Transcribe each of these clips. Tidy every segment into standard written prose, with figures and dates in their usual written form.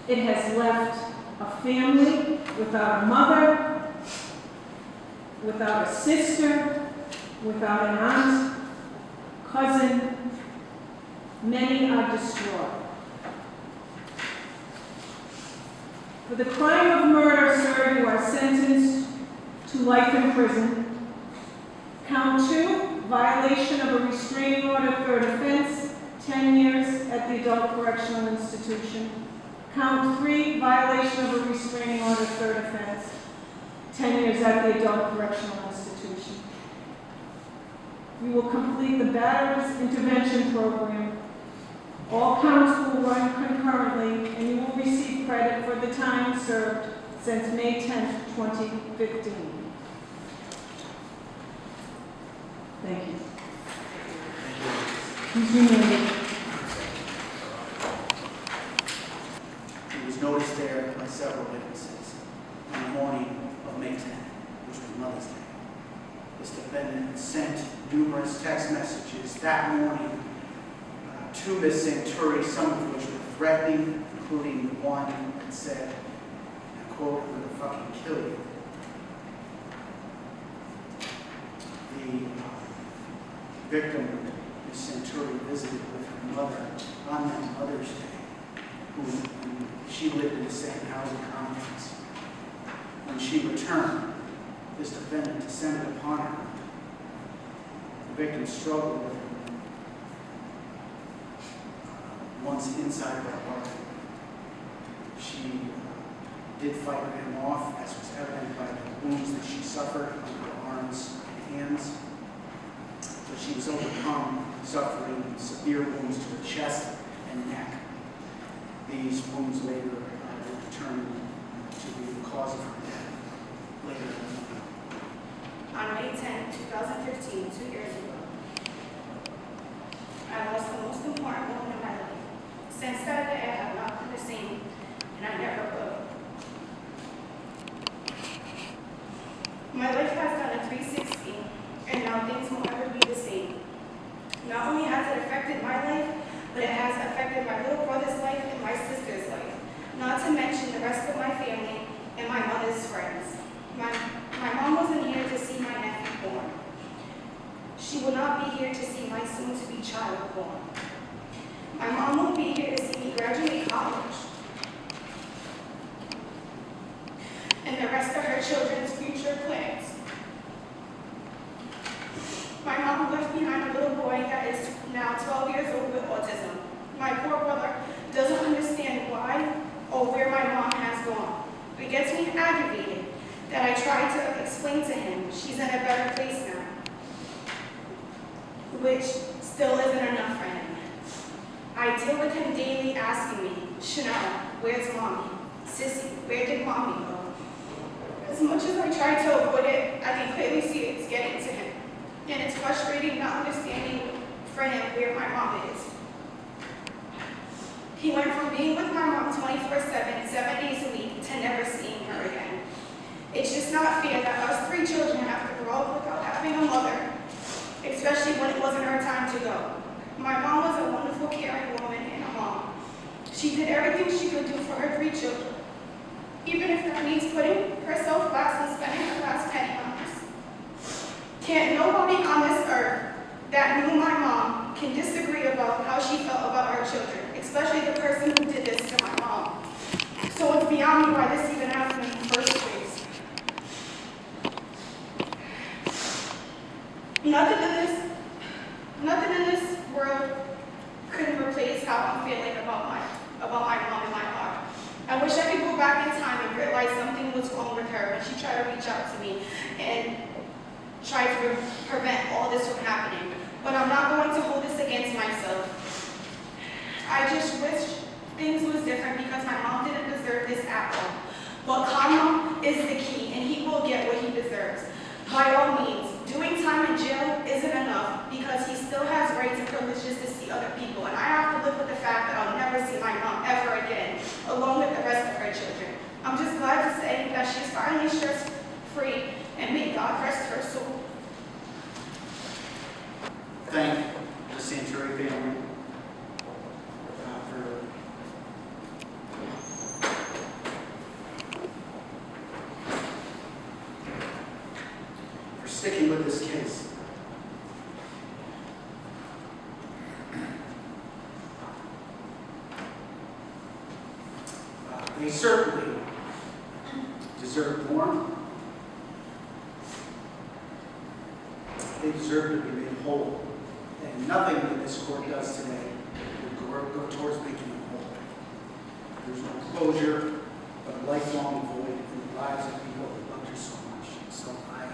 It has left a family without a mother, without a sister, without an aunt, cousin. Many are distraught. For the crime of murder, sir, you are sentenced to life in prison. Count 2, violation of a restraining order, third offense, 10 years at the adult correctional institution. Count 3, violation of a restraining order, third offense, 10 years at the adult correctional institution. You will complete the batterers intervention program. All counts will run concurrently, and you will receive credit for the time served since May 10, 2015. Thank you. He's remanded. It was noticed there by several witnesses on the morning of May 10th, which was Mother's Day. This defendant sent numerous text messages that morning to Ms. Santurri, some of which were threatening, including the one that said, and I quote, "I'm going to fucking kill you." The victim, Ms. Santurri, visited with her mother on that Mother's Day, who she lived in the same housing complex. When she returned, this defendant descended upon her. The victim struggled with her once inside her apartment. She did fight him off, as was evident by the wounds that she suffered on her arms and hands. But she was overcome, suffering severe wounds to her chest and neck. These wounds later were determined to be the cause of her death later in the night. On May 10, 2015, 2 years ago, I lost the most important woman in my life. Since that day, I have not been the same, and I never will. My life has done a 360, and now things won't ever be the same. Not only has it affected my life, but it has affected my little brother's life and my sister's life, not to mention the rest of my family and my mother's friends. My mom wasn't here to see my nephew born. She will not be here to see my soon-to-be child born. My mom won't be here to see me graduate college and the rest of her children's future plans. My mom left behind a little boy that is now 12 years old with autism. My poor brother doesn't understand why or where my mom has gone. It gets me aggravated that I try to explain to him she's in a better place now, which still isn't enough for him. I deal with him daily asking me, "Chanel, where's mommy? Sissy, where did mommy go?" As much as I try to avoid it, I can clearly see it's getting to him. And it's frustrating not understanding for him where my mom is. He went from being with my mom 24/7, 7 days a week, to never seeing her again. It's just not fair that us 3 children have to grow up without having a mother, especially when it wasn't her time to go. My mom was a wonderful, caring woman and a mom. She did everything she could do for her 3 children, even if that means putting herself last and spending her last penny on us. Can't nobody on this earth that knew my mom can disagree about how she felt about our children, especially the person who did this to my mom. So it's beyond me why this even happened in the first place. Nothing in this world could replace how I'm feeling about my mom in my heart. I wish I could go back in time and realize something was wrong with her when she tried to reach out to me and try to prevent all this from happening. But I'm not going to hold this against myself. I just wish things was different because my mom didn't deserve this at all. But karma is the key, and he will get what he deserves. By all means, doing time in jail isn't enough because he still has rights and privileges to see other people, and I have to live with the fact that I'll never see my mom ever again, along with the rest of her children. I'm just glad to say that she's finally stress-free, and may God rest her soul. Thank the Santurri family for They certainly deserve more. They deserve to be made whole. And nothing that this court does today will go towards making them whole. There's no closure, but a lifelong void in the lives of people who loved her so much. So I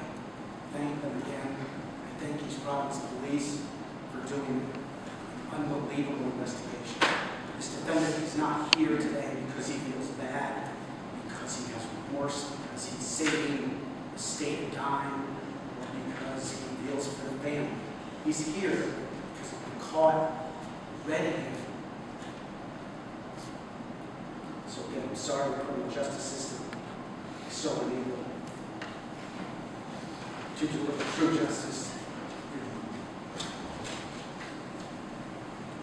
thank them again. I thank East Providence Police for doing an unbelievable investigation. This defendant is not here today because he feels bad, because he has remorse, because he's saving the state of time, or because he feels for the family. He's here because he's been caught red-handed. So again, I'm sorry the criminal justice system is so unable to deliver true justice